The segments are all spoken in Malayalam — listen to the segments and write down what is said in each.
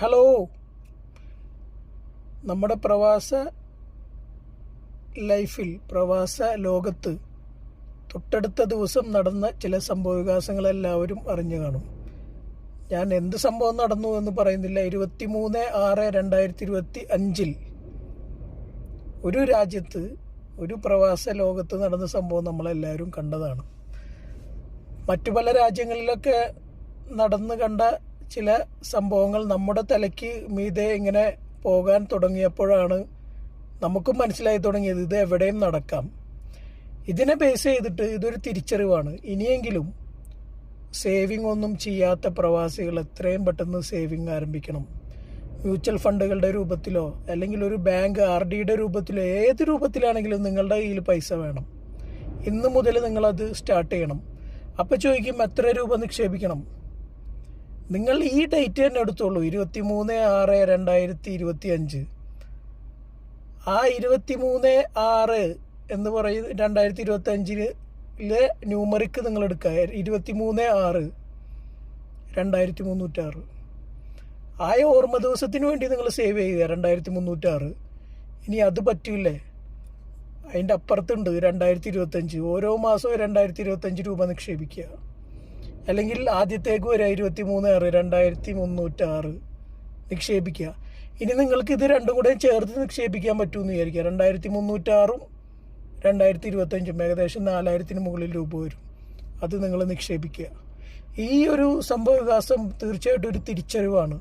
ഹലോ, നമ്മുടെ പ്രവാസ ലൈഫിൽ, പ്രവാസ ലോകത്ത് തൊട്ടടുത്ത ദിവസം നടന്ന ചില സംഭവവികാസങ്ങൾ എല്ലാവരും അറിഞ്ഞു കാണും. ഞാൻ എന്ത് സംഭവം നടന്നു എന്ന് പറയുന്നില്ല. 23/6/2025 ഒരു രാജ്യത്ത്, ഒരു പ്രവാസ ലോകത്ത് നടന്ന സംഭവം നമ്മളെല്ലാവരും കണ്ടതാണ്. മറ്റു പല രാജ്യങ്ങളിലൊക്കെ നടന്നു കണ്ട ചില സംഭവങ്ങൾ നമ്മുടെ തലയ്ക്ക് മീതെ ഇങ്ങനെ പോകാൻ തുടങ്ങിയപ്പോഴാണ് നമുക്കും മനസ്സിലായി തുടങ്ങിയത് ഇത് എവിടെയും നടക്കാം. ഇതിനെ ബേസ് ചെയ്തിട്ട് ഇതൊരു തിരിച്ചറിവാണ്. ഇനിയെങ്കിലും സേവിങ് ഒന്നും ചെയ്യാത്ത പ്രവാസികൾ എത്രയും പെട്ടെന്ന് സേവിങ് ആരംഭിക്കണം. മ്യൂച്വൽ ഫണ്ടുകളുടെ രൂപത്തിലോ അല്ലെങ്കിൽ ഒരു ബാങ്ക് RDയുടെ രൂപത്തിലോ ഏത് രൂപത്തിലാണെങ്കിലും നിങ്ങളുടെ കയ്യിൽ പൈസ വേണം. ഇന്ന് മുതൽ നിങ്ങളത് സ്റ്റാർട്ട് ചെയ്യണം. അപ്പോൾ ചോദിക്കും എത്ര രൂപ നിക്ഷേപിക്കണം. നിങ്ങൾ ഈ ഡേറ്റ് തന്നെ എടുത്തോളൂ, 23/6/2025. ആ 23/6 എന്ന് പറയുന്നത് 2025 ന്യൂമറിക്ക് നിങ്ങൾ എടുക്കുക. 23/6/2306. ആ ഓർമ്മ ദിവസത്തിന് വേണ്ടി നിങ്ങൾ സേവ് ചെയ്യുക 2306. ഇനി അത് പറ്റില്ലേ, അതിൻ്റെ അപ്പുറത്തുണ്ട് 2025. ഓരോ മാസവും 2025 രൂപ നിക്ഷേപിക്കുക. അല്ലെങ്കിൽ ആദ്യത്തേക്ക് വരെ 23/6/2306 നിക്ഷേപിക്കുക. ഇനി നിങ്ങൾക്ക് ഇത് രണ്ടും കൂടെ ചേർത്ത് നിക്ഷേപിക്കാൻ പറ്റുമെന്ന് വിചാരിക്കുക. 2306ഉം 2025 ഏകദേശം 4000-ന് മുകളിൽ രൂപ വരും. അത് നിങ്ങൾ നിക്ഷേപിക്കുക. ഈ ഒരു സംഭവവികാസം തീർച്ചയായിട്ടും ഒരു തിരിച്ചറിവാണ്.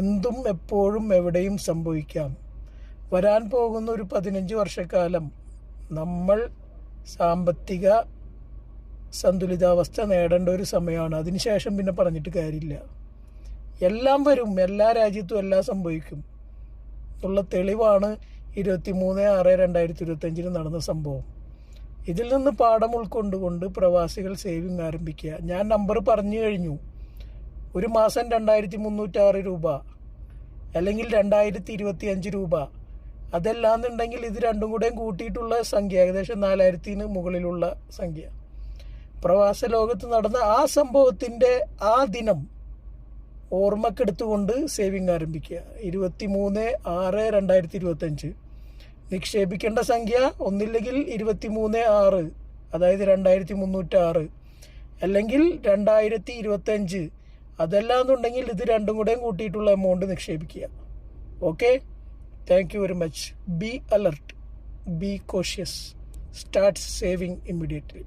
എന്തും എപ്പോഴും എവിടെയും സംഭവിക്കാം. വരാൻ പോകുന്ന ഒരു 15 വർഷക്കാലം നമ്മൾ സാമ്പത്തിക സന്തുലിതാവസ്ഥ നേടേണ്ട ഒരു സമയമാണ്. അതിനുശേഷം പിന്നെ പറഞ്ഞിട്ട് കാര്യമില്ല. എല്ലാം വരും, എല്ലാ രാജ്യത്തും എല്ലാം സംഭവിക്കും ഉള്ള തെളിവാണ് 23/6/2025 നടന്ന സംഭവം. ഇതിൽ നിന്ന് പാഠം ഉൾക്കൊണ്ടുകൊണ്ട് പ്രവാസികൾ സേവിങ് ആരംഭിക്കുക. ഞാൻ നമ്പർ പറഞ്ഞു കഴിഞ്ഞു. ഒരു മാസം 2306 രൂപ അല്ലെങ്കിൽ 2025 രൂപ. അതല്ലാന്നുണ്ടെങ്കിൽ ഇത് രണ്ടും കൂടെ കൂട്ടിയിട്ടുള്ള സംഖ്യ ഏകദേശം 4000-ന് മുകളിലുള്ള സംഖ്യ. പ്രവാസ ലോകത്ത് നടന്ന ആ സംഭവത്തിൻ്റെ ആ ദിനം ഓർമ്മക്കെടുത്തുകൊണ്ട് സേവിങ് ആരംഭിക്കുക. 23/6/2025 നിക്ഷേപിക്കേണ്ട സംഖ്യ ഒന്നില്ലെങ്കിൽ 23/6, അതായത് 2306, അല്ലെങ്കിൽ 2025. അതല്ലാന്നുണ്ടെങ്കിൽ ഇത് രണ്ടും കൂടെ കൂട്ടിയിട്ടുള്ള എമൗണ്ട് നിക്ഷേപിക്കുക. Okay, thank you very much. Be alert, be cautious, start saving immediately.